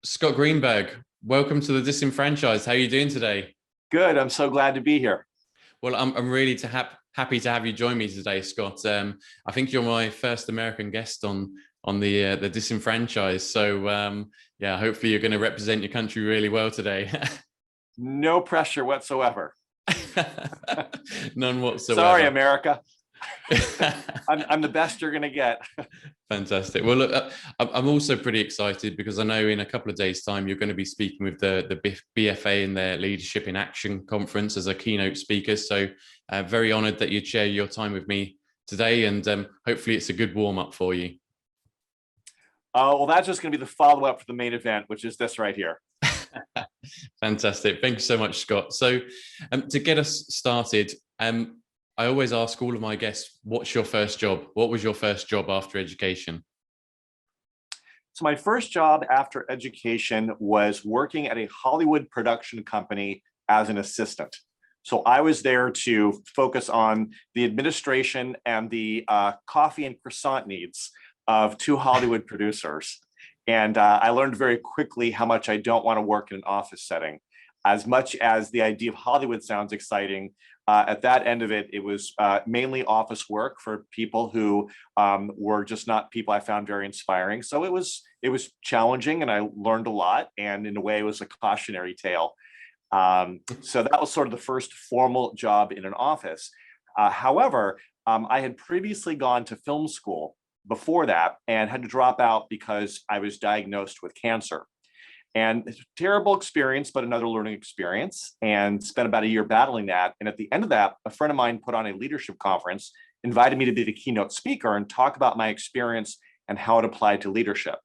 Scott Greenberg, welcome to the Disenfranchised. How are you doing today? Good. I'm so glad to be here. Well, I'm really happy to have you join me today, Scott. I think you're my first American guest on the Disenfranchised. So yeah, hopefully you're going to represent your country really well today. No pressure whatsoever. None whatsoever. Sorry, America. I'm the best you're going to get. Fantastic. Well, look, I'm also pretty excited because I know in a couple of days' time you're going to be speaking with the BFA in their Leadership in Action conference as a keynote speaker. So very honoured that you'd share your time with me today, and hopefully it's a good warm-up for you. Well, that's just going to be the follow-up for the main event, which is this right here. Fantastic. Thank you so much, Scott. So to get us started, I always ask all of my guests, what's your first job? What was your first job after education? So my first job after education was working at a Hollywood production company as an assistant. So I was there to focus on the administration and the coffee and croissant needs of two Hollywood producers. And I learned very quickly how much I don't want to work in an office setting. As much as the idea of Hollywood sounds exciting, at that end of it, it was mainly office work for people who were just not people I found very inspiring. So it was challenging, and I learned a lot. And in a way, it was a cautionary tale. So that was sort of the first formal job in an office. However, I had previously gone to film school before that and had to drop out because I was diagnosed with cancer. And it's a terrible experience, but another learning experience, and spent about a year battling that. And at the end of that, a friend of mine put on a leadership conference, invited me to be the keynote speaker and talk about my experience and how it applied to leadership.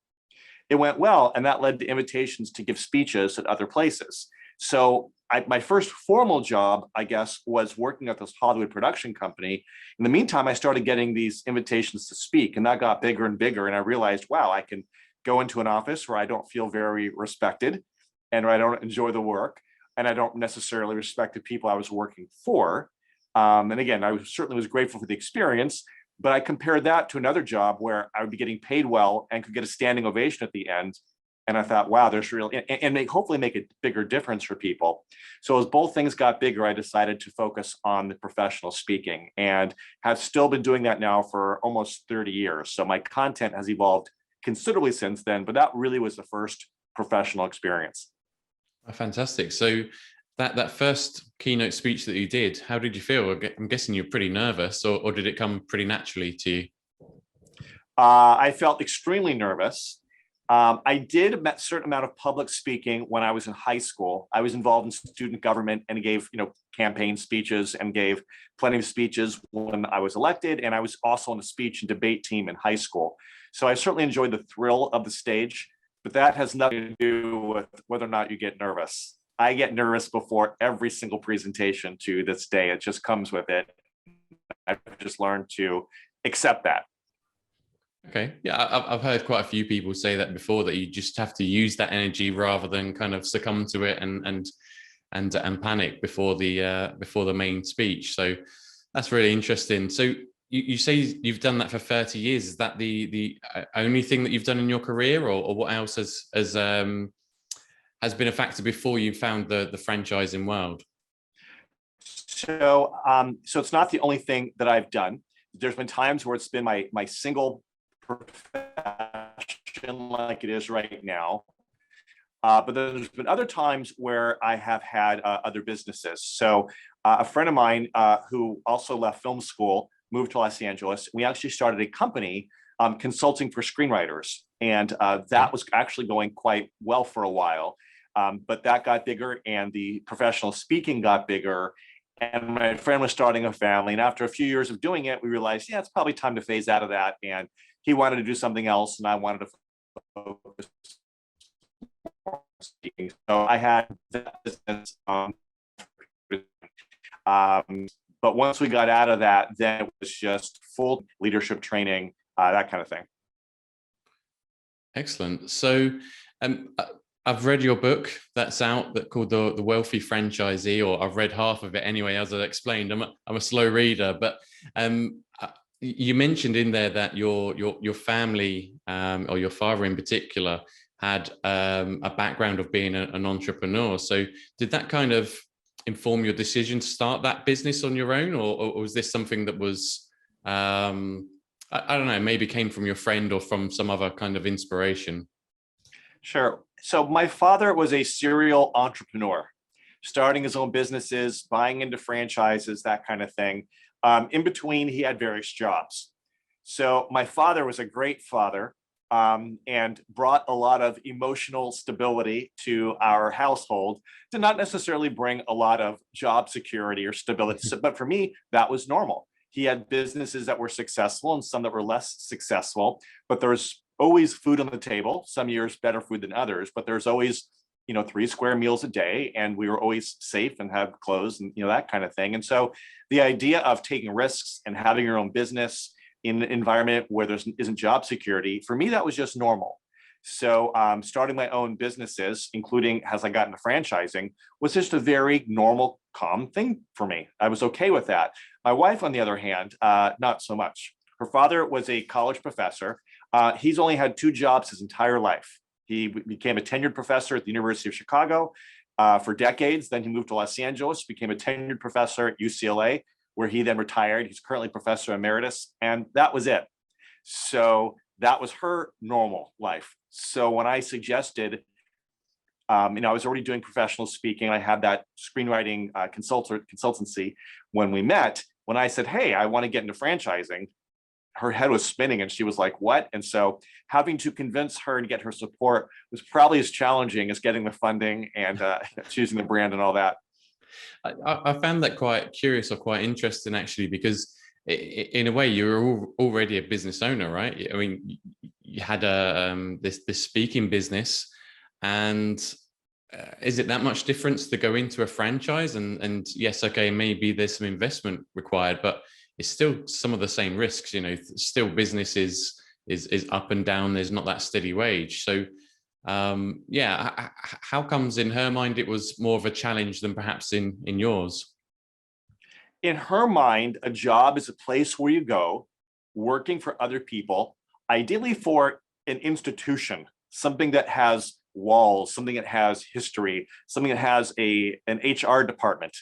It went well, and that led to invitations to give speeches at other places. So my first formal job, I guess, was working at this Hollywood production company. In the meantime, I started getting these invitations to speak, and that got bigger and bigger. And I realized, wow, I can go into an office where I don't feel very respected and where I don't enjoy the work, and I don't necessarily respect the people I was working for. And again, I certainly was grateful for the experience, but I compared that to another job where I would be getting paid well and could get a standing ovation at the end. And I thought, wow, there's really, hopefully make a bigger difference for people. So as both things got bigger, I decided to focus on the professional speaking, and have still been doing that now for almost 30 years. So my content has evolved considerably since then, but that really was the first professional experience. Fantastic. So that first keynote speech that you did, how did you feel? I'm guessing you're pretty nervous, or did it come pretty naturally to you? I felt extremely nervous. I did a certain amount of public speaking when I was in high school. I was involved in student government and gave, campaign speeches, and gave plenty of speeches when I was elected. And I was also on a speech and debate team in high school. So I certainly enjoyed the thrill of the stage, but that has nothing to do with whether or not you get nervous. I get nervous before every single presentation to this day. It just comes with it. I've just learned to accept that. Okay. Yeah, I've heard quite a few people say that before, that you just have to use that energy rather than kind of succumb to it and panic before the main speech. So that's really interesting. So you say you've done that for 30 years. Is that the only thing that you've done in your career, or what else has been a factor before you found the franchising world? So it's not the only thing that I've done. There's been times where it's been my single profession, like it is right now. But there's been other times where I have had other businesses. So a friend of mine who also left film school moved to Los Angeles. We actually started a company consulting for screenwriters. And that was actually going quite well for a while. But that got bigger, and the professional speaking got bigger. And my friend was starting a family. And after a few years of doing it, we realized, yeah, it's probably time to phase out of that. And he wanted to do something else, and I wanted to focus on speaking. So I had that business. But once we got out of that, then it was just full leadership training, that kind of thing. Excellent. So I've read your book that's out, that called the Wealthy Franchisee, or I've read half of it anyway, as I explained. I'm a slow reader, but you mentioned in there that your family, or your father in particular, had a background of being an entrepreneur. So did that kind of inform your decision to start that business on your own, or was this something that was, I don't know, maybe came from your friend or from some other kind of inspiration? Sure. So my father was a serial entrepreneur, starting his own businesses, buying into franchises, that kind of thing. In between, he had various jobs. So my father was a great father, and brought a lot of emotional stability to our household. Did not necessarily bring a lot of job security or stability, but for me, that was normal. He had businesses that were successful and some that were less successful, but there's always food on the table. Some years better food than others, but there's always, 3 square meals a day, and we were always safe and have clothes and that kind of thing. And so the idea of taking risks and having your own business in an environment where there isn't job security, for me, that was just normal. So starting my own businesses, including as I got into franchising, was just a very normal, calm thing for me. I was okay with that. My wife, on the other hand, not so much. Her father was a college professor. He's only had 2 jobs his entire life. He became a tenured professor at the University of Chicago for decades. Then he moved to Los Angeles, became a tenured professor at UCLA, where he then retired. He's currently professor emeritus, and that was it. So that was her normal life. So when I suggested, I was already doing professional speaking. I had that screenwriting consultancy when we met. When I said, hey, I want to get into franchising, her head was spinning and she was like, what? And so having to convince her and get her support was probably as challenging as getting the funding and choosing the brand and all that. I found that quite curious or quite interesting, actually, because in a way you're already a business owner, right? I mean, you had this speaking business, and is it that much difference to go into a franchise? And yes, okay, maybe there's some investment required, but it's still some of the same risks. Still business is up and down. There's not that steady wage. So yeah, how comes in her mind it was more of a challenge than perhaps in yours? In her mind, a job is a place where you go working for other people, ideally for an institution, something that has walls, something that has history, something that has an HR department,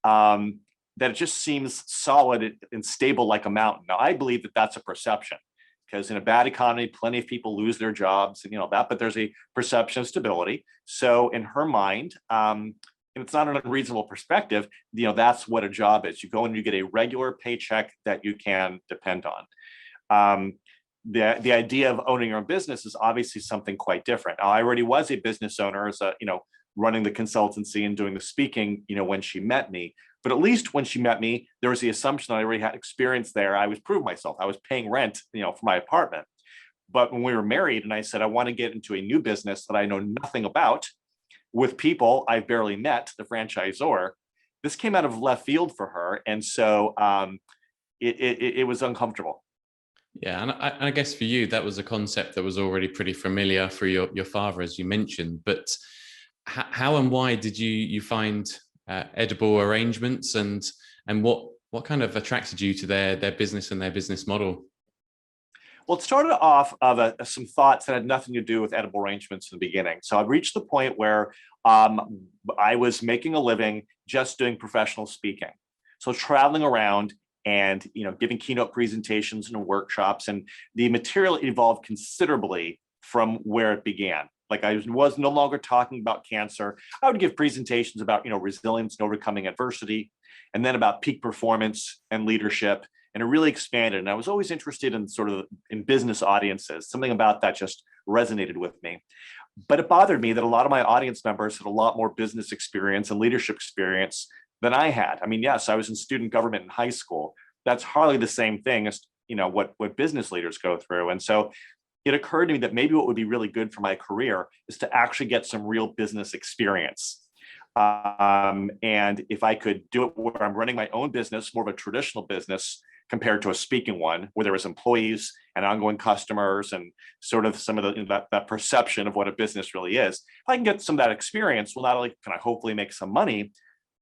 that it just seems solid and stable like a mountain. Now, I believe that that's a perception, because in a bad economy, plenty of people lose their jobs and but there's a perception of stability. So in her mind, and it's not an unreasonable perspective, that's what a job is. You go and you get a regular paycheck that you can depend on. The idea of owning your own business is obviously something quite different. Now, I already was a business owner, as running the consultancy and doing the speaking, when she met me. But at least when she met me, there was the assumption that I already had experience there. I was proving myself. I was paying rent, for my apartment. But when we were married and I said, I want to get into a new business that I know nothing about with people I've barely met, the franchisor, this came out of left field for her. And so it was uncomfortable. Yeah, and I guess for you, that was a concept that was already pretty familiar for your father, as you mentioned. But how and why did you find edible arrangements, and what kind of attracted you to their business and their business model? Well, it started off of some thoughts that had nothing to do with edible arrangements in the beginning. So I reached the point where I was making a living just doing professional speaking. So traveling around and giving keynote presentations and workshops, and the material evolved considerably from where it began. Like, I was no longer talking about cancer. I would give presentations about resilience and overcoming adversity, and then about peak performance and leadership. And it really expanded. And I was always interested in in business audiences. Something about that just resonated with me. But it bothered me that a lot of my audience members had a lot more business experience and leadership experience than I had. I mean, yes, I was in student government in high school. That's hardly the same thing as what business leaders go through. And so it occurred to me that maybe what would be really good for my career is to actually get some real business experience. And if I could do it where I'm running my own business, more of a traditional business compared to a speaking one, where there was employees and ongoing customers and sort of some of that perception of what a business really is, if I can get some of that experience, well, not only can I hopefully make some money,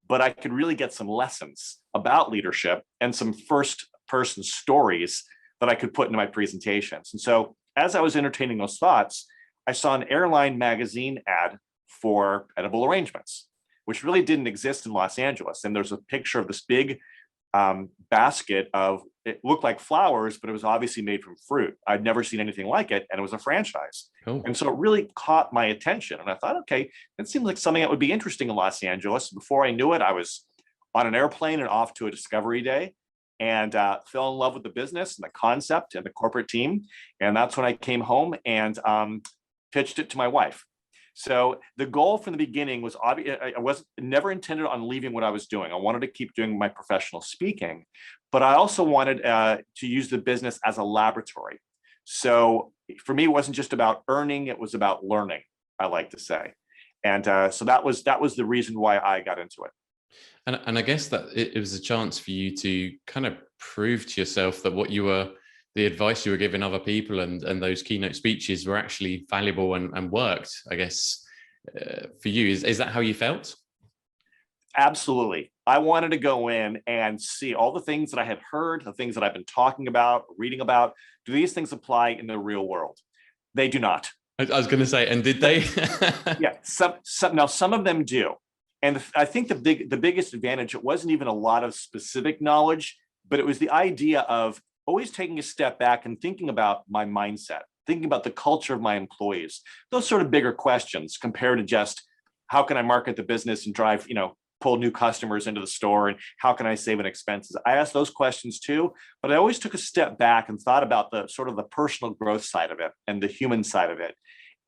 but I could really get some lessons about leadership and some first person stories that I could put into my presentations. And so as I was entertaining those thoughts, I saw an airline magazine ad for edible arrangements, which really didn't exist in Los Angeles. And there's a picture of this big basket of, it looked like flowers, but it was obviously made from fruit. I'd never seen anything like it, and it was a franchise. Cool. And so it really caught my attention. And I thought, okay, that seems like something that would be interesting in Los Angeles. Before I knew it, I was on an airplane and off to a discovery day, and fell in love with the business and the concept and the corporate team. And that's when I came home and pitched it to my wife. So the goal from the beginning was obvious. I was never intended on leaving what I was doing. I wanted to keep doing my professional speaking, but I also wanted to use the business as a laboratory. So for me, it wasn't just about earning; it was about learning, I like to say. And so that was the reason why I got into it. And I guess that it was a chance for you to kind of prove to yourself that the advice you were giving other people and those keynote speeches were actually valuable and worked, I guess, for you. Is that how you felt? Absolutely. I wanted to go in and see all the things that I had heard, the things that I've been talking about, reading about. Do these things apply in the real world? They do not. I was going to say, and did they? Yeah, some of them do. And I think the biggest advantage, it wasn't even a lot of specific knowledge, but it was the idea of always taking a step back and thinking about my mindset, thinking about the culture of my employees, those sort of bigger questions compared to just how can I market the business and drive, pull new customers into the store, and how can I save on expenses? I asked those questions too, but I always took a step back and thought about the sort of the personal growth side of it and the human side of it.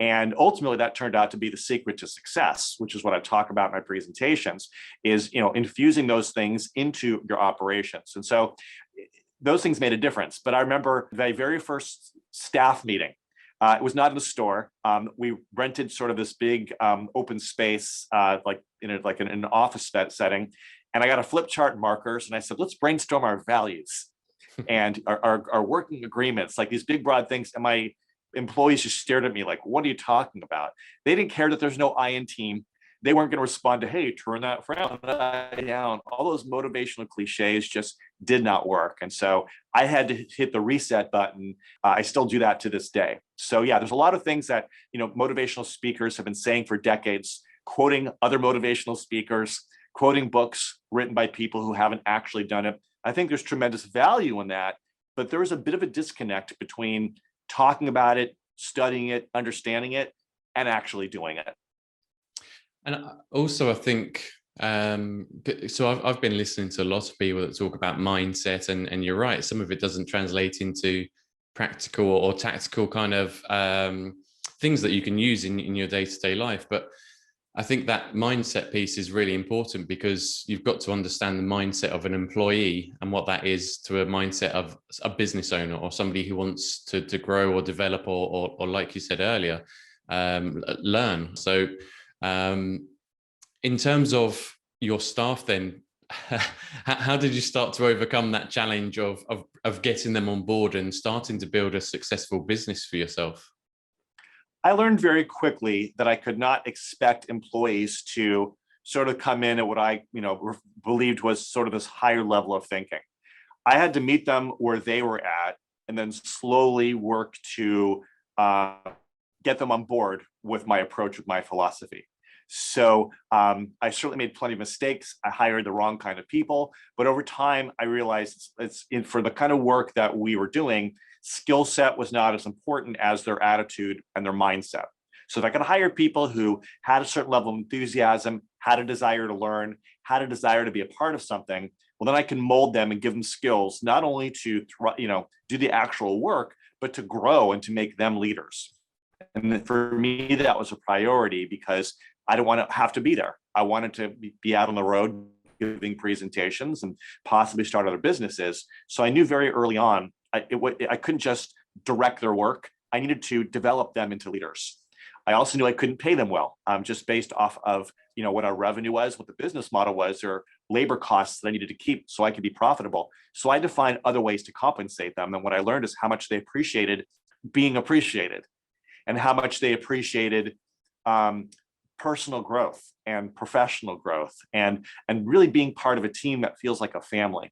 And ultimately that turned out to be the secret to success, which is what I talk about in my presentations, is, infusing those things into your operations. And so those things made a difference. But I remember the very first staff meeting. It was not in the store. We rented sort of this big open space, like in an office setting. And I got a flip chart and markers, and I said, let's brainstorm our values and our working agreements, like these big, broad things. And my employees just stared at me like, what are you talking about? They didn't care that there's no I in team. They weren't going to respond to, hey, turn that frown down. All those motivational cliches just did not work. And so I had to hit the reset button. I still do that to this day. So yeah, there's a lot of things that, motivational speakers have been saying for decades, quoting other motivational speakers, quoting books written by people who haven't actually done it. I think there's tremendous value in that, but there is a bit of a disconnect between talking about it, studying it, understanding it, and actually doing it. And also, I think, so I've been listening to a lot of people that talk about mindset, and you're right, some of it doesn't translate into practical or tactical kind of things that you can use in your day-to-day life. But I think that mindset piece is really important, because you've got to understand the mindset of an employee and what that is to a mindset of a business owner or somebody who wants to grow or develop or like you said earlier, learn. So in terms of your staff then, how did you start to overcome that challenge of getting them on board and starting to build a successful business for yourself? I learned very quickly that I could not expect employees to sort of come in at what I, believed was sort of this higher level of thinking. I had to meet them where they were at and then slowly work to get them on board with my approach, with my philosophy. So I certainly made plenty of mistakes. I hired the wrong kind of people, but over time I realized for the kind of work that we were doing, skill set was not as important as their attitude and their mindset. So if I could hire people who had a certain level of enthusiasm, had a desire to learn, had a desire to be a part of something, well, then I can mold them and give them skills, not only to, do the actual work, but to grow and to make them leaders. And for me, that was a priority, because I didn't want to have to be there. I wanted to be out on the road giving presentations and possibly start other businesses. So I knew very early on, I couldn't just direct their work. I needed to develop them into leaders. I also knew I couldn't pay them well, just based off of what our revenue was, what the business model was, or labor costs that I needed to keep so I could be profitable. So I had to find other ways to compensate them. And what I learned is how much they appreciated being appreciated, and how much they appreciated personal growth and professional growth, and really being part of a team that feels like a family.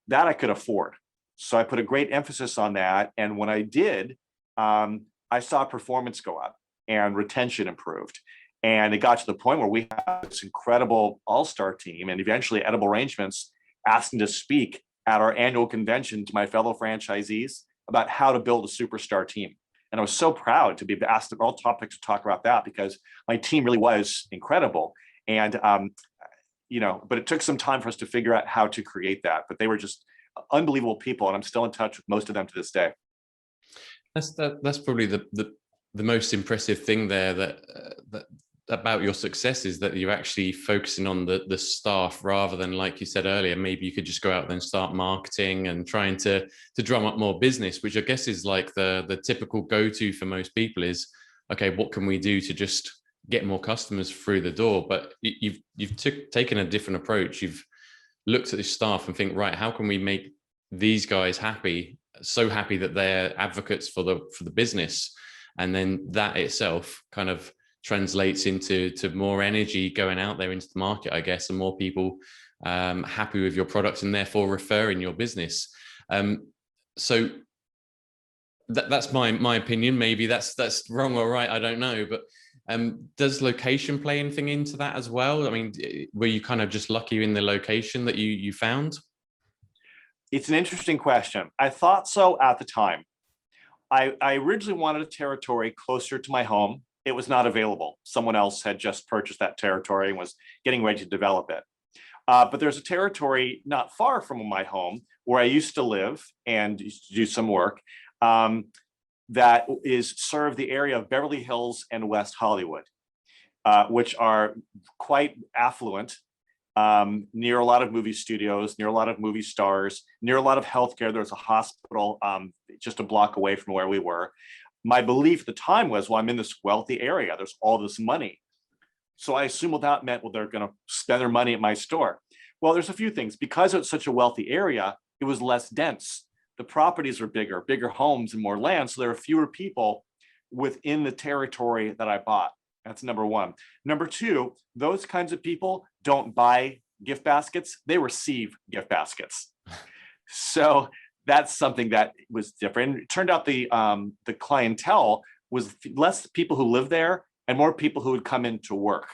That I could afford. So I put a great emphasis on that. And when I did, I saw performance go up. and retention improved. And it got to the point where we had this incredible all-star team, and eventually Edible Arrangements asked me to speak at our annual convention to my fellow franchisees about how to build a superstar team. And I was so proud to be asked all topics to talk about that, because my team really was incredible. And, but it took some time for us to figure out how to create that. But they were just unbelievable people, and I'm still in touch with most of them to this day. That's probably the most impressive thing there that about your success, is that you're actually focusing on the staff, rather than, like you said earlier, maybe you could just go out there and start marketing and trying to drum up more business, which I guess is like the typical go-to for most people is, okay, what can we do to just get more customers through the door? But you've taken a different approach. You've looked at the staff and think, right, how can we make these guys happy, so happy that they're advocates for the business, and then that itself kind of translates into more energy going out there into the market, I guess, and more people happy with your products and therefore referring your business. So that's my opinion. Maybe that's wrong or right, I don't know. But does location play anything into that as well? I mean, were you kind of just lucky in the location that you found? It's an interesting question. I thought so at the time. I originally wanted a territory closer to my home. It was not available. Someone else had just purchased that territory and was getting ready to develop it. But there's a territory not far from my home where I used to live and used to do some work, that is served the area of Beverly Hills and West Hollywood, which are quite affluent, near a lot of movie studios, near a lot of movie stars, near a lot of healthcare. There's a hospital just a block away from where we were. My belief at the time was, well, I'm in this wealthy area. There's all this money. So I assumed what that meant, well, they're going to spend their money at my store. Well, there's a few things. Because it's such a wealthy area, it was less dense. The properties are bigger homes and more land. So there are fewer people within the territory that I bought. That's number one. Number two, those kinds of people don't buy gift baskets. They receive gift baskets. So that's something that was different. It turned out the clientele was less people who lived there and more people who would come in to work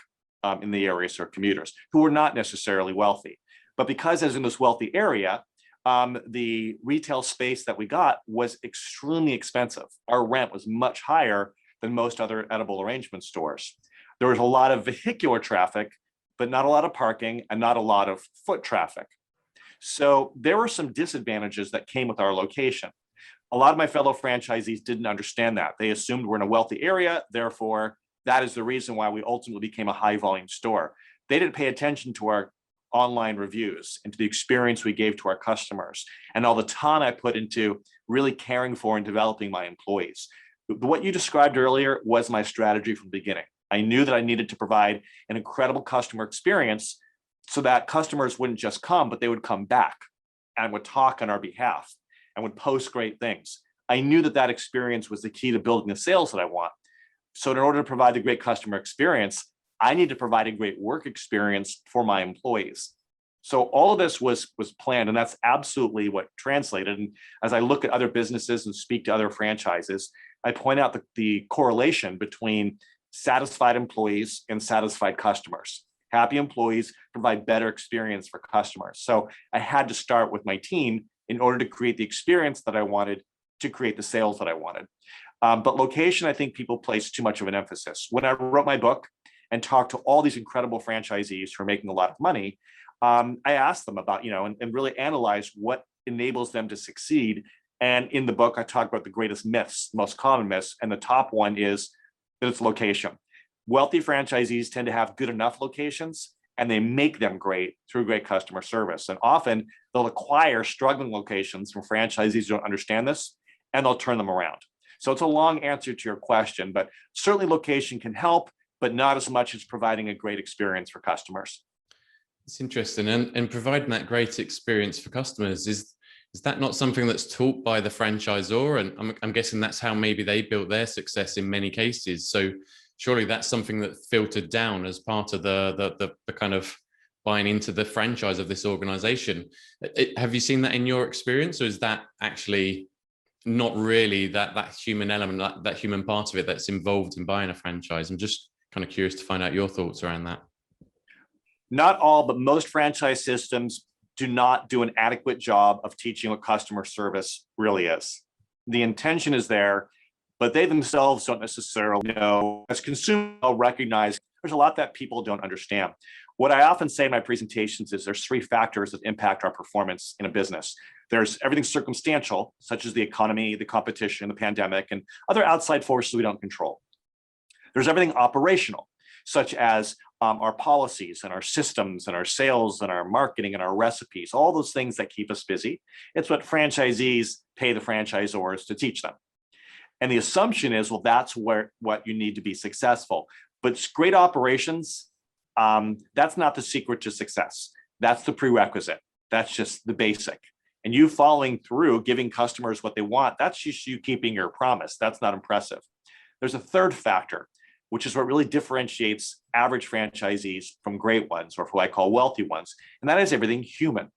in the area, so commuters who were not necessarily wealthy. But because I was in this wealthy area, the retail space that we got was extremely expensive. Our rent was much higher than most other Edible Arrangement stores. There was a lot of vehicular traffic, but not a lot of parking and not a lot of foot traffic. So there were some disadvantages that came with our location. A lot of my fellow franchisees didn't understand that. They assumed we're in a wealthy area, therefore, that is the reason why we ultimately became a high volume store. They didn't pay attention to our online reviews and to the experience we gave to our customers and all the time I put into really caring for and developing my employees. What you described earlier was my strategy from the beginning. I knew that I needed to provide an incredible customer experience so that customers wouldn't just come, but they would come back and would talk on our behalf and would post great things. I knew that that experience was the key to building the sales that I want. So in order to provide a great customer experience, I need to provide a great work experience for my employees. So all of this was planned, and that's absolutely what translated. And as I look at other businesses and speak to other franchises, I point out the correlation between satisfied employees and satisfied customers. Happy employees provide better experience for customers. So I had to start with my team in order to create the experience that I wanted to create the sales that I wanted. But location, I think people place too much of an emphasis. When I wrote my book and talked to all these incredible franchisees who are making a lot of money, I asked them about, and really analyze what enables them to succeed. And in the book, I talk about the greatest myths, most common myths. And the top one is that it's location. Wealthy franchisees tend to have good enough locations, and they make them great through great customer service. And often they'll acquire struggling locations from franchisees who don't understand this, and they'll turn them around. So it's a long answer to your question, but certainly location can help, but not as much as providing a great experience for customers. It's interesting. And providing that great experience for customers, is that not something that's taught by the franchisor? And I'm guessing that's how maybe they built their success in many cases. So surely that's something that filtered down as part of the kind of buying into the franchise of this organization. Have you seen that in your experience, or is that actually not really that human element, that human part of it that's involved in buying a franchise. I'm just kind of curious to find out your thoughts around that. Not all, but most franchise systems do not do an adequate job of teaching what customer service really is. The intention is there, but they themselves don't necessarily know. As consumers, they'll recognize there's a lot that people don't understand. What I often say in my presentations is there's three factors that impact our performance in a business. There's everything circumstantial, such as the economy, the competition, the pandemic, and other outside forces we don't control. There's everything operational, such as our policies and our systems and our sales and our marketing and our recipes, all those things that keep us busy. It's what franchisees pay the franchisors to teach them. And the assumption is, well, that's what you need to be successful. But great operations, that's not the secret to success. That's the prerequisite. That's just the basic. And you following through, giving customers what they want, that's just you keeping your promise. That's not impressive. There's a third factor, which is what really differentiates average franchisees from great ones, or who I call wealthy ones. And that is everything human.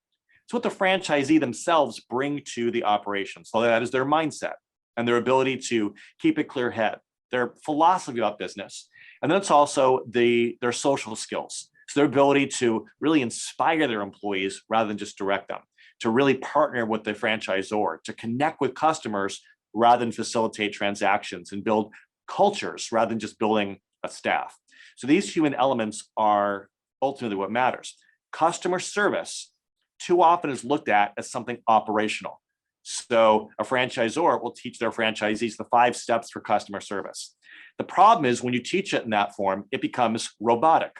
It's what the franchisee themselves bring to the operation. So that is their mindset and their ability to keep a clear head, their philosophy about business. And then it's also their social skills. So their ability to really inspire their employees rather than just direct them, to really partner with the franchisor, to connect with customers rather than facilitate transactions, and build cultures rather than just building a staff. So these human elements are ultimately what matters. Customer service too often is looked at as something operational. So a franchisor will teach their franchisees the 5 steps for customer service. The problem is when you teach it in that form, it becomes robotic.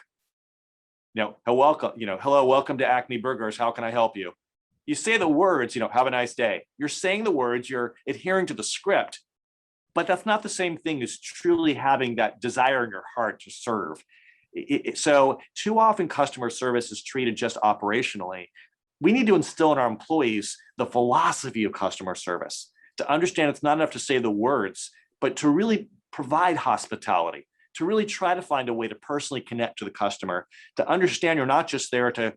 Hello, welcome to Acme Burgers. How can I help you? You say the words, have a nice day. You're saying the words, you're adhering to the script, but that's not the same thing as truly having that desire in your heart to serve. So too often customer service is treated just operationally. We need to instill in our employees the philosophy of customer service, to understand it's not enough to say the words, but to really provide hospitality, to really try to find a way to personally connect to the customer, to understand you're not just there to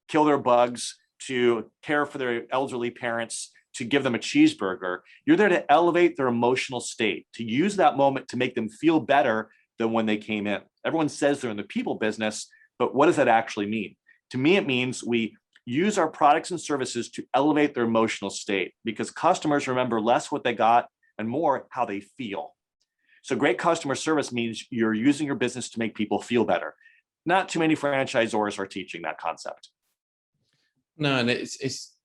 kill their bugs, to care for their elderly parents, to give them a cheeseburger. You're there to elevate their emotional state, to use that moment to make them feel better than when they came in. Everyone says they're in the people business, but what does that actually mean? To me, it means we use our products and services to elevate their emotional state, because customers remember less what they got and more how they feel. So great customer service means you're using your business to make people feel better. Not too many franchisors are teaching that concept. No, and it's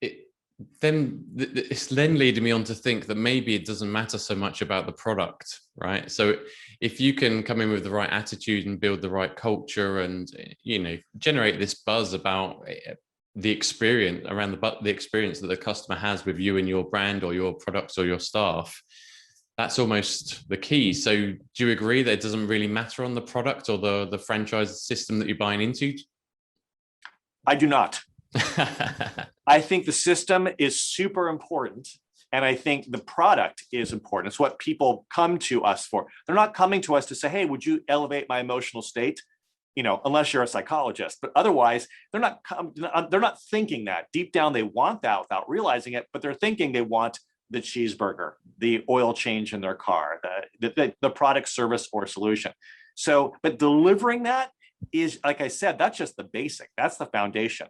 then leading me on to think that maybe it doesn't matter so much about the product, right? So if you can come in with the right attitude and build the right culture and generate this buzz about the experience around the experience that the customer has with you and your brand or your products or your staff, that's almost the key. So do you agree that it doesn't really matter on the product or the franchise system that you're buying into? I do not. I think the system is super important. And I think the product is important. It's what people come to us for. They're not coming to us to say, hey, would you elevate my emotional state? Unless you're a psychologist, but otherwise they're not thinking that. Deep down, they want that without realizing it, but they're thinking they want the cheeseburger, the oil change in their car, the product, service, or solution. So, but delivering that is, like I said, that's just the basic. That's the foundation.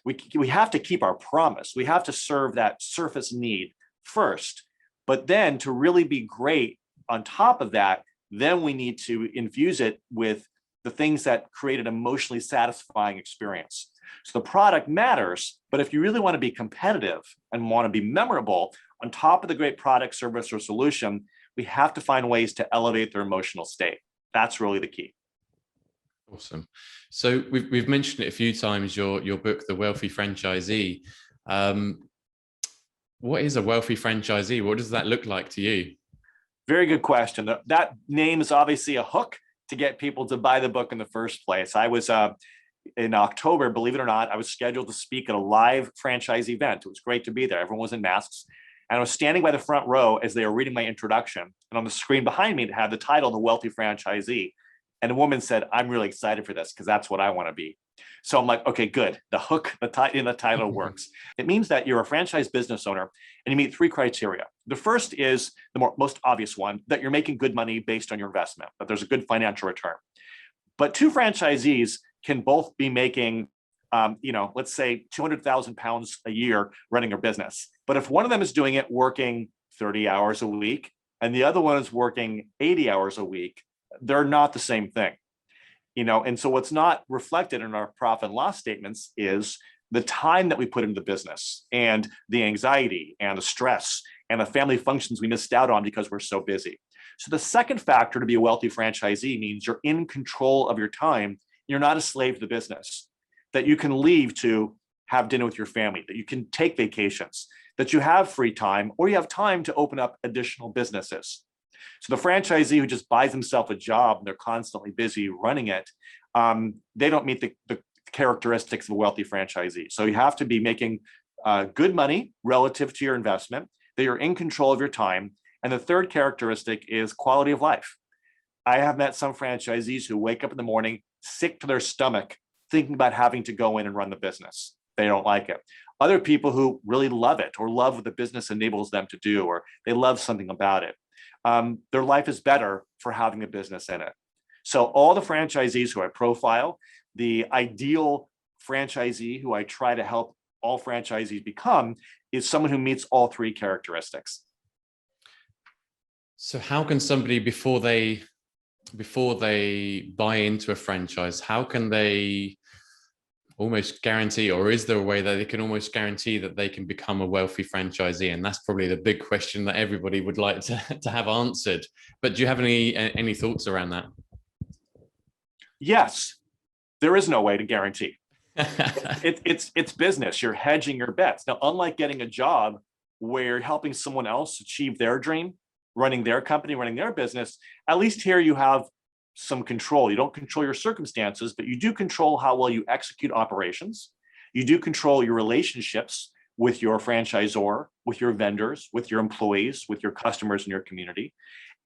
We have to keep our promise. We have to serve that surface need first, but then to really be great on top of that, then we need to infuse it with the things that create an emotionally satisfying experience. So the product matters, but if you really want to be competitive and want to be memorable, on top of the great product, service, or solution, we have to find ways to elevate their emotional state. That's really the key. Awesome. So we've mentioned it a few times, your book, The Wealthy Franchisee. What is a wealthy franchisee? What does that look like to you? Very good question. That name is obviously a hook to get people to buy the book in the first place. I was in October, believe it or not, I was scheduled to speak at a live franchise event. It was great to be there. Everyone was in masks. And I was standing by the front row as they were reading my introduction. And on the screen behind me, it had the title, The Wealthy Franchisee. And a woman said, I'm really excited for this because that's what I want to be. So I'm like, okay, good. The hook in the title works. It means that you're a franchise business owner and you meet 3 criteria. The first is the most obvious one, that you're making good money based on your investment, that there's a good financial return. But two franchisees can both be making, let's say 200,000 pounds a year running a business. But if one of them is doing it working 30 hours a week and the other one is working 80 hours a week, they're not the same thing. And so what's not reflected in our profit and loss statements is the time that we put into the business and the anxiety and the stress and the family functions we missed out on because we're so busy. So the second factor to be a wealthy franchisee means you're in control of your time. You're not a slave to the business, that you can leave to have dinner with your family, that you can take vacations, that you have free time, or you have time to open up additional businesses. So the franchisee who just buys himself a job and they're constantly busy running it, they don't meet the characteristics of a wealthy franchisee. So you have to be making good money relative to your investment, that you're in control of your time. And the third characteristic is quality of life. I have met some franchisees who wake up in the morning sick to their stomach, thinking about having to go in and run the business. They don't like it. Other people who really love it or love what the business enables them to do, or they love something about it. Their life is better for having a business in it. So all the franchisees who I profile, the ideal franchisee who I try to help all franchisees become is someone who meets all three characteristics. So how can somebody, before they buy into a franchise, how can they almost guarantee, or is there a way that they can almost guarantee that they can become a wealthy franchisee? And that's probably the big question that everybody would like to have answered. But do you have any thoughts around that? Yes, there is no way to guarantee. It's business. You're hedging your bets. Now, unlike getting a job where you're helping someone else achieve their dream, running their company, running their business, at least here you have some control. You don't control your circumstances, but you do control how well you execute operations. You do control your relationships with your franchisor, with your vendors, with your employees, with your customers in your community,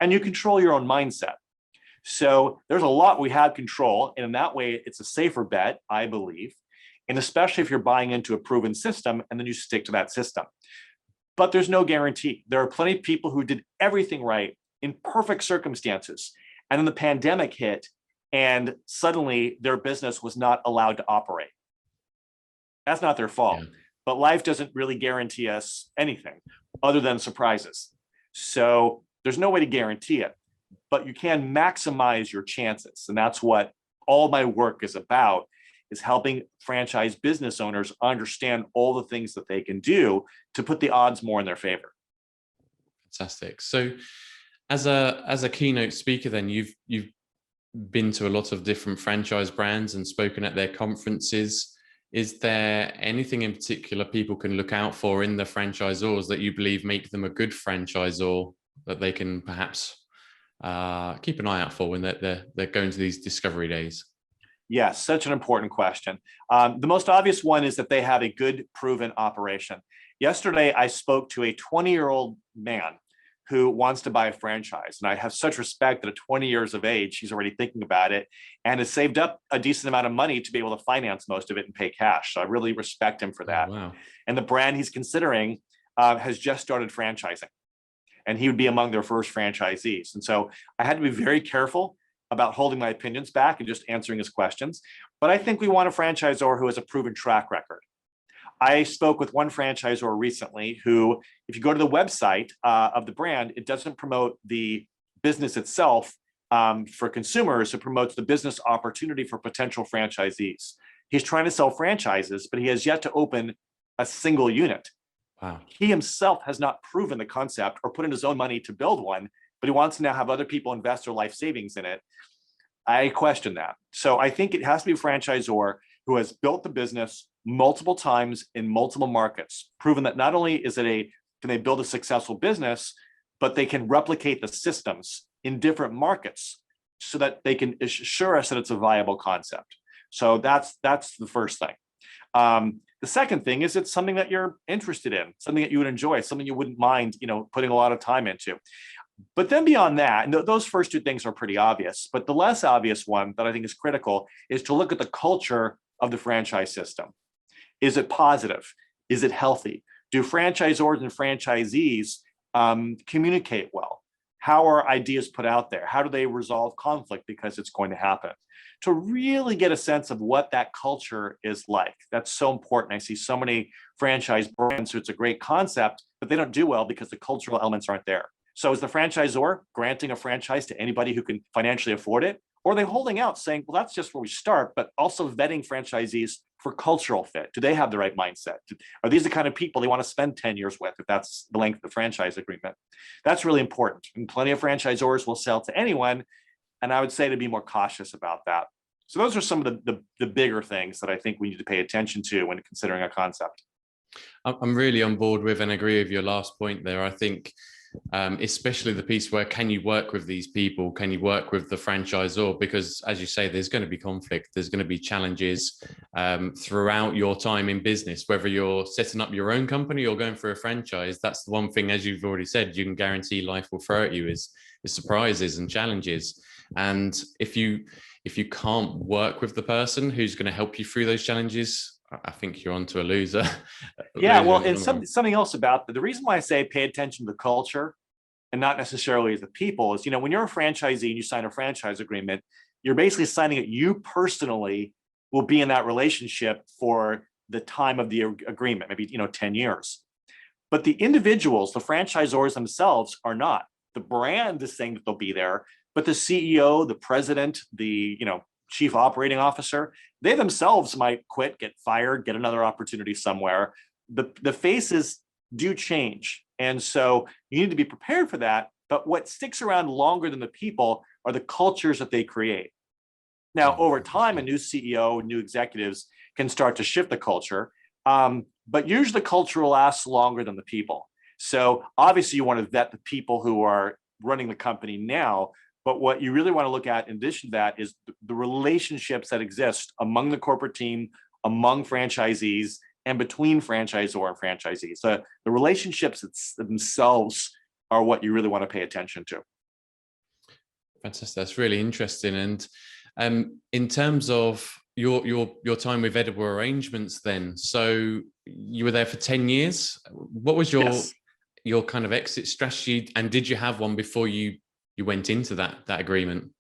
and you control your own mindset. So there's a lot we have control, and in that way, it's a safer bet, I believe, and especially if you're buying into a proven system and then you stick to that system. But there's no guarantee. There are plenty of people who did everything right in perfect circumstances, and then the pandemic hit, and suddenly their business was not allowed to operate. That's not their fault, but life doesn't really guarantee us anything other than surprises. So there's no way to guarantee it, but you can maximize your chances. And that's what all my work is about, is helping franchise business owners understand all the things that they can do to put the odds more in their favor. Fantastic. So as a keynote speaker, then you've been to a lot of different franchise brands and spoken at their conferences. Is there anything in particular people can look out for in the franchisors that you believe make them a good franchisor, that they can perhaps keep an eye out for when they're going to these discovery days? Yes, such an important question. The most obvious one is that they have a good, proven operation. Yesterday, I spoke to a 20-year-old man who wants to buy a franchise. And I have such respect that at 20 years of age, he's already thinking about it and has saved up a decent amount of money to be able to finance most of it and pay cash. So I really respect him for that. Oh, wow. And the brand he's considering has just started franchising, and he would be among their first franchisees. And so I had to be very careful about holding my opinions back and just answering his questions. But I think we want a franchisor who has a proven track record. I spoke with one franchisor recently who, if you go to the website of the brand, it doesn't promote the business itself for consumers. It promotes the business opportunity for potential franchisees. He's trying to sell franchises, but he has yet to open a single unit. Wow. He himself has not proven the concept or put in his own money to build one, but he wants to now have other people invest their life savings in it. I question that. So I think it has to be a franchisor who has built the business multiple times in multiple markets, proven that not only can they build a successful business, but they can replicate the systems in different markets so that they can assure us that it's a viable concept. So that's the first thing. The second thing is it's something that you're interested in, something that you would enjoy, something you wouldn't mind, putting a lot of time into. But then beyond that, and those first two things are pretty obvious, but the less obvious one that I think is critical is to look at the culture of the franchise system. Is it positive? Is it healthy? Do franchisors and franchisees communicate well? How are ideas put out there? How do they resolve conflict because it's going to happen? To really get a sense of what that culture is like. That's so important. I see so many franchise brands who it's a great concept, but they don't do well because the cultural elements aren't there. So is the franchisor granting a franchise to anybody who can financially afford it? Or are they holding out saying, well, that's just where we start, but also vetting franchisees for cultural fit? Do they have the right mindset? Are these the kind of people they want to spend 10 years with if that's the length of the franchise agreement? That's really important. And plenty of franchisors will sell to anyone. And I would say to be more cautious about that. So those are some of the bigger things that I think we need to pay attention to when considering a concept. I'm really on board with and agree with your last point there. I think especially the piece where can you work with these people? Can you work with the franchisor? Because as you say, there's going to be conflict. There's going to be challenges throughout your time in business, whether you're setting up your own company or going for a franchise. That's the one thing, as you've already said, you can guarantee life will throw at you is surprises and challenges. And if you can't work with the person who's going to help you through those challenges, I think you're onto a loser. Yeah, well, and something else about the reason why I say pay attention to the culture and not necessarily the people is, when you're a franchisee and you sign a franchise agreement, you're basically signing it. You personally will be in that relationship for the time of the agreement, maybe 10 years. But the individuals, the franchisors themselves are not. The brand is saying that they'll be there, but the CEO, the president, the chief operating officer, they themselves might quit, get fired, get another opportunity somewhere. The faces do change. And so you need to be prepared for that. But what sticks around longer than the people are the cultures that they create. Now, over time, a new CEO, new executives can start to shift the culture. But usually the culture will last longer than the people. So obviously you want to vet the people who are running the company now. But what you really want to look at in addition to that is the relationships that exist among the corporate team, among franchisees, and between franchisor and franchisees. The relationships themselves are what you really want to pay attention to. Fantastic. That's really interesting. And in terms of your time with Edible Arrangements then, so you were there for 10 years. What was your kind of exit strategy? And did you have one before you went into that agreement?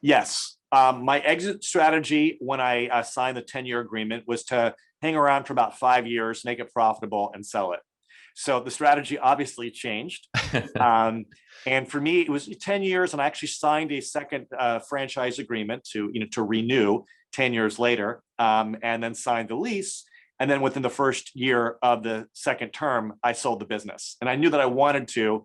Yes. My exit strategy when I signed the 10-year agreement was to hang around for about 5 years, make it profitable, and sell it. So the strategy obviously changed. And for me, it was 10 years, and I actually signed a second franchise agreement to renew 10 years later, and then signed the lease. And then within the first year of the second term, I sold the business. And I knew that I wanted to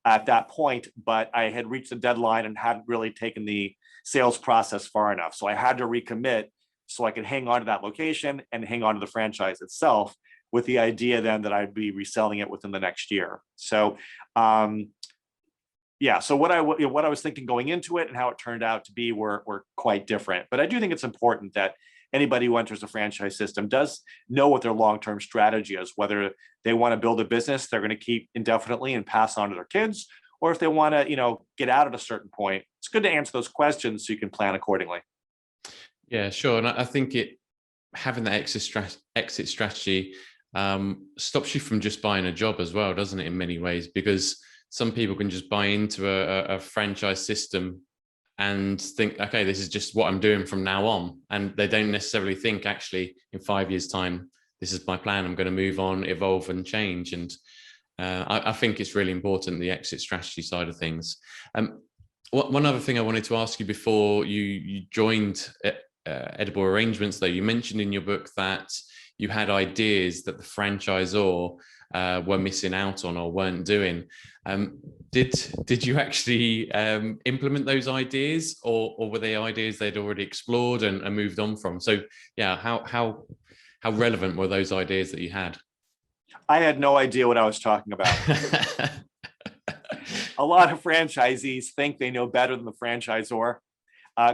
at that point, but I had reached the deadline and hadn't really taken the sales process far enough. So I had to recommit so I could hang on to that location and hang on to the franchise itself, with the idea then that I'd be reselling it within the next year. So so what I was thinking going into it and how it turned out to be were quite different. But I do think it's important that anybody who enters the franchise system does know what their long-term strategy is, whether they want to build a business they're going to keep indefinitely and pass on to their kids, or if they want to, get out at a certain point. It's good to answer those questions so you can plan accordingly. Yeah, sure. And I think having that exit strategy stops you from just buying a job as well, doesn't it, in many ways? Because some people can just buy into a franchise system and think, okay, this is just what I'm doing from now on. And they don't necessarily think, actually, in 5 years' time, this is my plan. I'm going to move on, evolve, and change. And I think it's really important, the exit strategy side of things. One other thing I wanted to ask you before you joined Edible Arrangements, though, you mentioned in your book that you had ideas that the franchisor were missing out on or weren't doing. Did you actually implement those ideas, or were they ideas they'd already explored and moved on from? So yeah, how relevant were those ideas that you had? I had no idea what I was talking about. A lot of franchisees think they know better than the franchisor.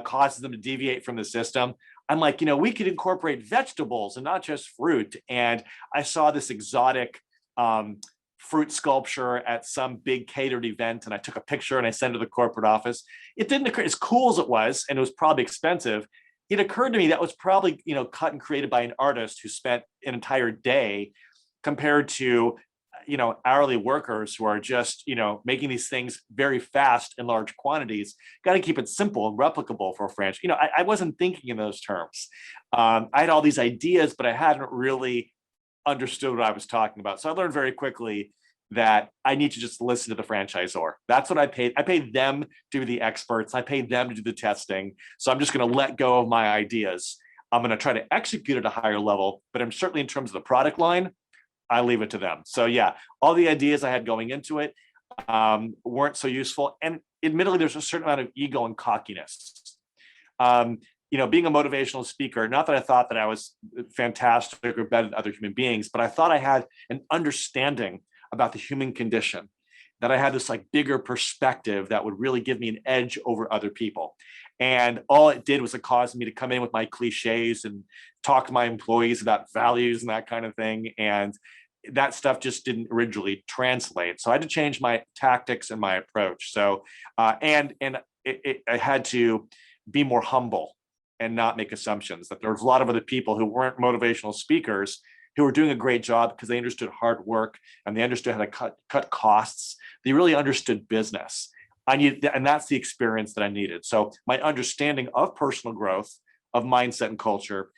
Causes them to deviate from the system. I'm like, we could incorporate vegetables and not just fruit. And I saw this exotic fruit sculpture at some big catered event, and I took a picture and I sent it to the corporate office. It didn't occur, as cool as it was, and it was probably expensive. It occurred to me that was probably, cut and created by an artist who spent an entire day, compared to, hourly workers who are just, making these things very fast in large quantities. Got to keep it simple and replicable for a franchise. I wasn't thinking in those terms. I had all these ideas, but I hadn't really understood what I was talking about. So I learned very quickly that I need to just listen to the franchisor. That's what I paid. I paid them to be the experts. I paid them to do the testing. So I'm just going to let go of my ideas. I'm going to try to execute at a higher level, but I'm certainly, in terms of the product line, I leave it to them. So yeah, all the ideas I had going into it weren't so useful. And admittedly, there's a certain amount of ego and cockiness. Being a motivational speaker, not that I thought that I was fantastic or better than other human beings, but I thought I had an understanding about the human condition, that I had this like bigger perspective that would really give me an edge over other people. And all it did was it caused me to come in with my cliches and talk to my employees about values and that kind of thing. And that stuff just didn't originally translate. So I had to change my tactics and my approach. So, I had to be more humble and not make assumptions that there was a lot of other people who weren't motivational speakers who were doing a great job because they understood hard work and they understood how to cut costs. They really understood business. And that's the experience that I needed. So my understanding of personal growth, of mindset and culture,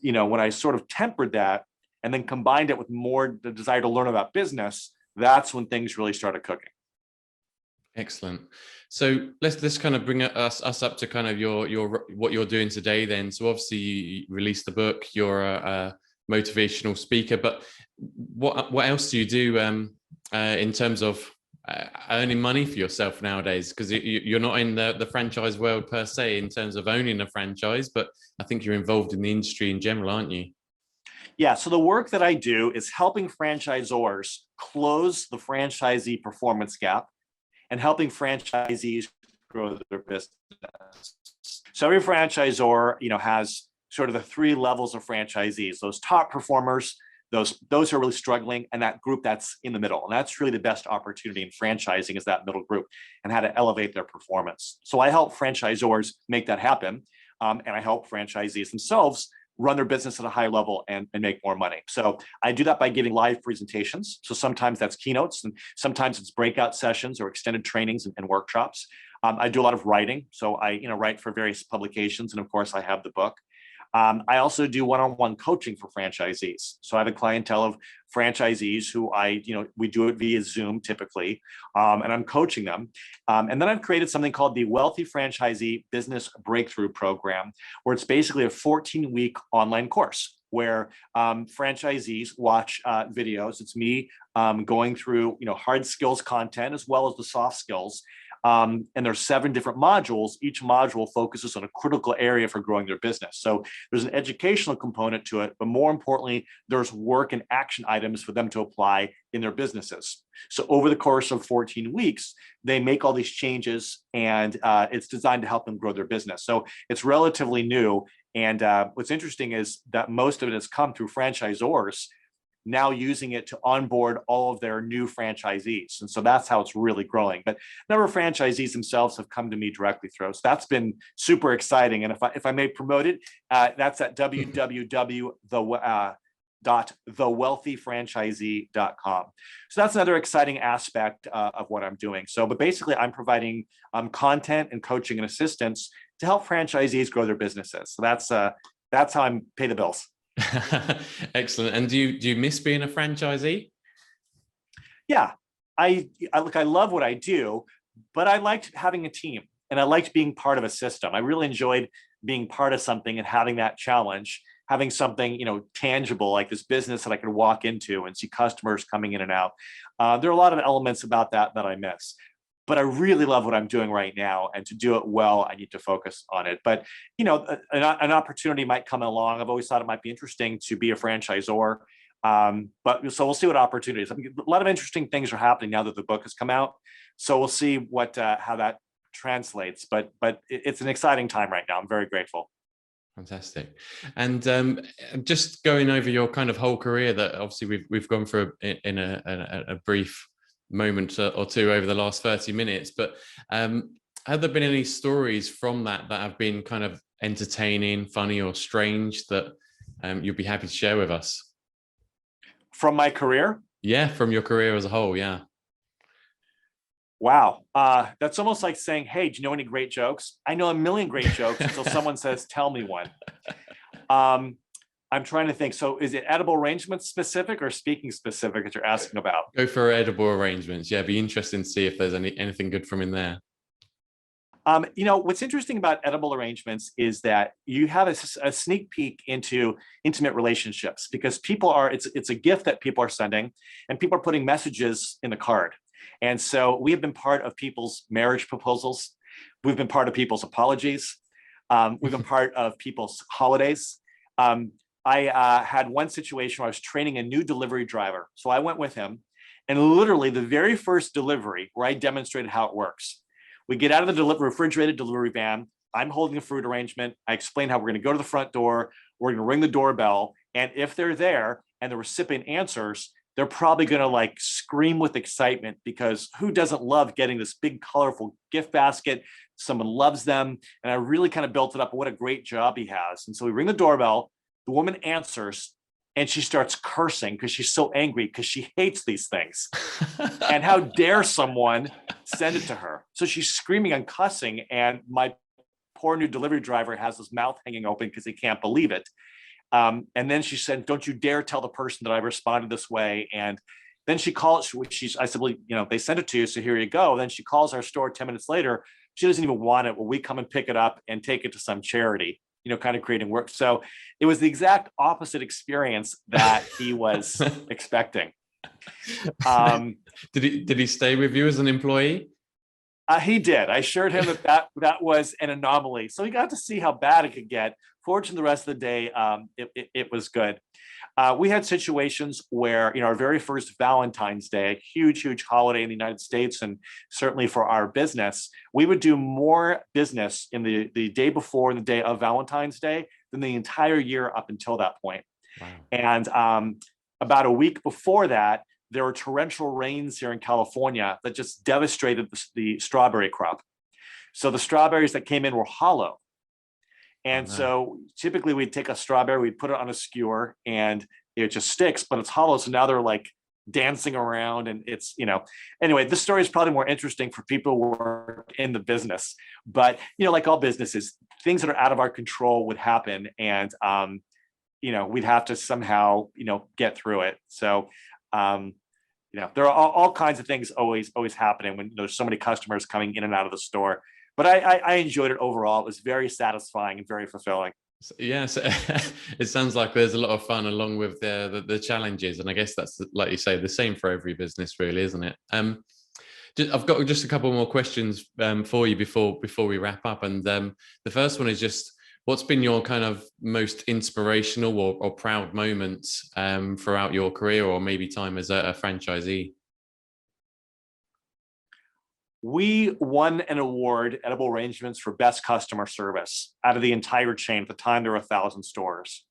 when I sort of tempered that and then combined it with more the desire to learn about business, that's when things really started cooking. Excellent. So let's kind of bring us up to kind of your what you're doing today then. So obviously you released the book, you're a motivational speaker, but what else do you do in terms of earning money for yourself nowadays? Because you're not in the franchise world per se in terms of owning a franchise, but I think you're involved in the industry in general, aren't you? Yeah, so the work that I do is helping franchisors close the franchisee performance gap and helping franchisees grow their business. So every franchisor, has sort of the three levels of franchisees: those top performers, those who are really struggling, and that group that's in the middle. And that's really the best opportunity in franchising, is that middle group and how to elevate their performance. So I help franchisors make that happen. And I help franchisees themselves run their business at a high level and make more money. So I do that by giving live presentations. So sometimes that's keynotes, and sometimes it's breakout sessions or extended trainings and workshops. I do a lot of writing. So I write for various publications. And of course, I have the book. I also do one-on-one coaching for franchisees. So I have a clientele of franchisees who we do it via Zoom typically, and I'm coaching them. And then I've created something called the Wealthy Franchisee Business Breakthrough Program, where it's basically a 14-week online course where franchisees watch videos. It's me going through hard skills content as well as the soft skills. And there's 7 different modules. Each module focuses on a critical area for growing their business. So there's an educational component to it, but more importantly, there's work and action items for them to apply in their businesses. So over the course of 14 weeks, they make all these changes, and it's designed to help them grow their business. So it's relatively new. And what's interesting is that most of it has come through franchisors now using it to onboard all of their new franchisees. And so that's how it's really growing. But a number of franchisees themselves have come to me directly through. So that's been super exciting. And if I may promote it, that's at www.thewealthyfranchisee.com. So that's another exciting aspect of what I'm doing. But basically I'm providing content and coaching and assistance to help franchisees grow their businesses. So that's how I pay the bills. Excellent. And do you miss being a franchisee? Yeah, I love what I do, but I liked having a team and I liked being part of a system. I really enjoyed being part of something and having that challenge, having something tangible like this business that I could walk into and see customers coming in and out. There are a lot of elements about that I miss. But I really love what I'm doing right now, and to do it well, I need to focus on it. But an opportunity might come along. I've always thought it might be interesting to be a franchisor. But so we'll see what opportunities. I mean, a lot of interesting things are happening now that the book has come out. So we'll see how that translates. But it's an exciting time right now. I'm very grateful. Fantastic. And just going over your kind of whole career that obviously we've gone through in a brief moment or two over the last 30 minutes, but have there been any stories from that have been kind of entertaining, funny, or strange that you'd be happy to share with us? From my career? Yeah, from your career as a whole. Yeah. Wow. That's almost like saying, hey, do you know any great jokes? I know a million great jokes until someone says, tell me one. Um, I'm trying to think. So is it edible arrangements specific or speaking specific that you're asking about? Go for edible arrangements. Yeah, be interesting to see if there's anything good from in there. What's interesting about edible arrangements is that you have a sneak peek into intimate relationships because it's a gift that people are sending and people are putting messages in the card. And so we have been part of people's marriage proposals. We've been part of people's apologies. We've been part of people's holidays. I had one situation where I was training a new delivery driver. So I went with him and literally the very first delivery where I demonstrated how it works. We get out of the refrigerated delivery van. I'm holding a fruit arrangement. I explain how we're going to go to the front door. We're going to ring the doorbell. And if they're there and the recipient answers, they're probably going to like scream with excitement because who doesn't love getting this big, colorful gift basket? Someone loves them. And I really kind of built it up. What a great job he has. And so we ring the doorbell. The woman answers and she starts cursing because she's so angry because she hates these things. And how dare someone send it to her? So she's screaming and cussing, and my poor new delivery driver has his mouth hanging open because he can't believe it. And then she said, "Don't you dare tell the person that I responded this way." And then she calls. I said, "Well, they sent it to you, so here you go." Then she calls our store 10 minutes later. She doesn't even want it. Well, we come and pick it up and take it to some charity. Kind of creating work. So it was the exact opposite experience that he was expecting. Did he stay with you as an employee? He did. I assured him that was an anomaly. So he got to see how bad it could get. Fortunately, the rest of the day, it was good. We had situations where, our very first Valentine's Day, a huge, huge holiday in the United States, and certainly for our business, we would do more business in the day before and the day of Valentine's Day than the entire year up until that point. Wow. And about a week before that, there were torrential rains here in California that just devastated the strawberry crop. So the strawberries that came in were hollow. And so typically we'd take a strawberry, we'd put it on a skewer and it just sticks, but it's hollow. So now they're like dancing around and it's, anyway, this story is probably more interesting for people who work in the business. But, like all businesses, things that are out of our control would happen. And, we'd have to somehow, get through it. So, there are all kinds of things always happening when there's so many customers coming in and out of the store. But I enjoyed it overall. It was very satisfying and very fulfilling. Yes, it sounds like there's a lot of fun along with the challenges, and I guess that's, like you say, the same for every business, really, isn't it? I've got just a couple more questions for you before we wrap up, and the first one is just, what's been your kind of most inspirational or proud moments throughout your career, or maybe time as a franchisee? We won an award, Edible Arrangements, for best customer service out of the entire chain. At the time, there were 1,000 stores.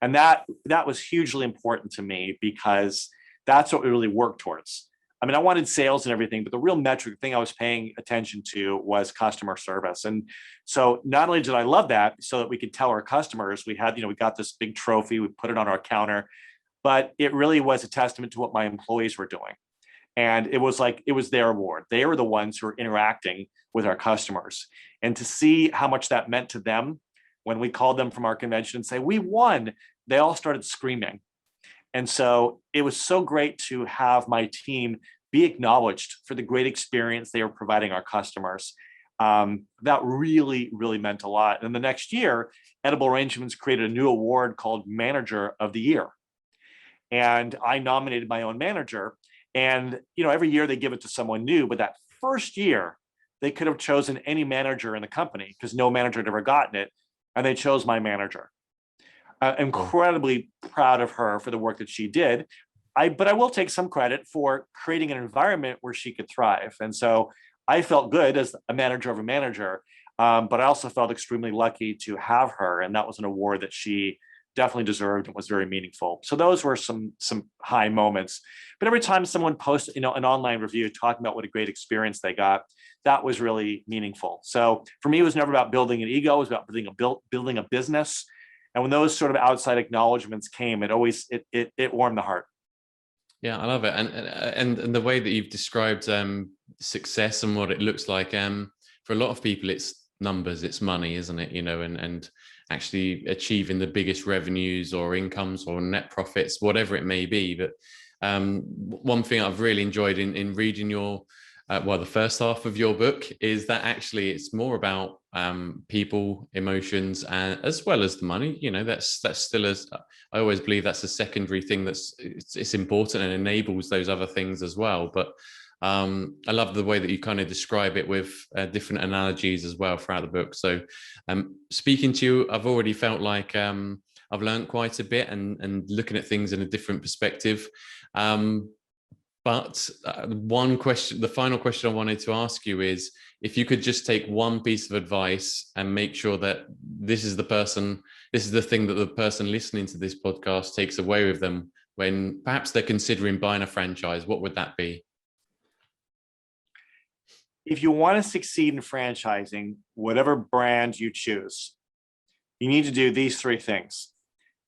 And that was hugely important to me because that's what we really worked towards. I mean, I wanted sales and everything, but the real metric thing I was paying attention to was customer service. And so not only did I love that so that we could tell our customers, we got this big trophy, we put it on our counter, but it really was a testament to what my employees were doing. And it was their award. They were the ones who were interacting with our customers. And to see how much that meant to them when we called them from our convention and say, we won, they all started screaming. And so it was so great to have my team be acknowledged for the great experience they were providing our customers. That really, really meant a lot. And the next year, Edible Arrangements created a new award called Manager of the Year. And I nominated my own manager. And, every year they give it to someone new, but that first year they could have chosen any manager in the company because no manager had ever gotten it. And they chose my manager. Incredibly proud of her for the work that she did. But I will take some credit for creating an environment where she could thrive. And so I felt good as a manager of a manager, but I also felt extremely lucky to have her. And that was an award that she definitely deserved and was very meaningful. So those were some high moments. But every time someone posts, an online review talking about what a great experience they got, that was really meaningful. So for me, it was never about building an ego. It was about building a business. And when those sort of outside acknowledgments came, it warmed the heart. Yeah, I love it, and the way that you've described success and what it looks like. For a lot of people, it's numbers, it's money, isn't it? You know, and actually achieving the biggest revenues or incomes or net profits, whatever it may be. But one thing I've really enjoyed in reading your well, the first half of your book is that actually it's more about people, emotions, and as well as the money. You know, that's still as I always believe that's a secondary thing it's important and enables those other things as well. But I love the way that you kind of describe it with different analogies as well throughout the book. So speaking to you, I've already felt like I've learned quite a bit and looking at things in a different perspective. But one question, the final question I wanted to ask you is, if you could just take one piece of advice and make sure that this is the thing that the person listening to this podcast takes away with them when perhaps they're considering buying a franchise, what would that be? If you want to succeed in franchising, whatever brand you choose, you need to do these three things.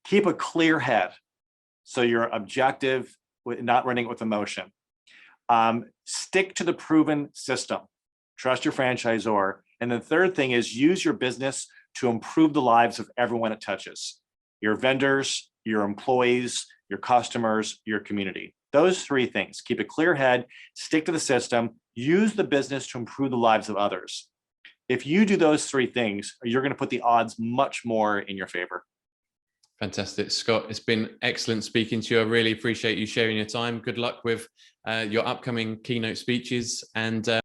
Keep a clear head, so you're objective, not running with emotion. Stick to the proven system. Trust your franchisor. And the third thing is use your business to improve the lives of everyone it touches. Your vendors, your employees, your customers, your community. Those three things. Keep a clear head, stick to the system, use the business to improve the lives of others. If you do those three things, you're going to put the odds much more in your favor. Fantastic, Scott. It's been excellent speaking to you. I really appreciate you sharing your time. Good luck with your upcoming keynote speeches, and